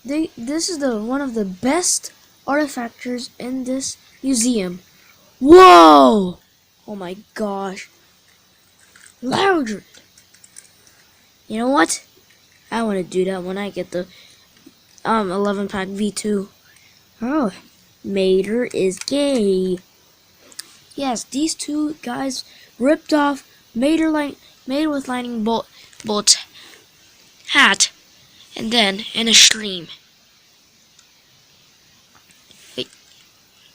This is one of the best artifactors in this museum. Whoa! Oh my gosh. Louder. You know what? I want to do that when I get the 11 pack V2. Oh, Mater is gay. Yes, these two guys ripped off Mater with lightning bolt's hat, and then in a stream. Wait,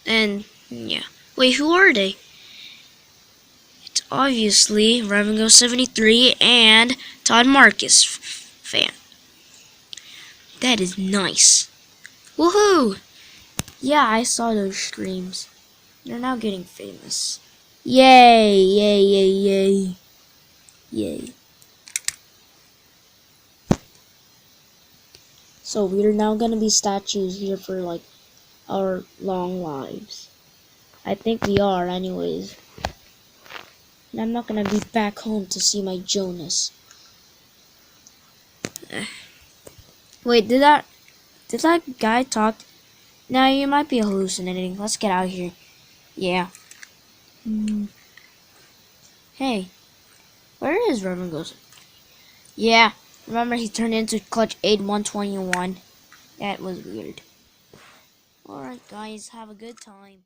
and yeah. Wait, who are they? It's obviously Rev N Go 73 and ToddMarcusFan. That is nice. Woohoo! Yeah, I saw those streams. They're now getting famous. Yay, yay, yay, yay. Yay. So we're now gonna be statues here for like our long lives. I think we are anyways. And I'm not gonna be back home to see my Jonas. Wait, did that guy talk? No, you might be hallucinating. Let's get out of here. Yeah. Hey, where is Rev N Go? Yeah, remember he turned into Clutch 8121. That was weird. Alright guys, have a good time.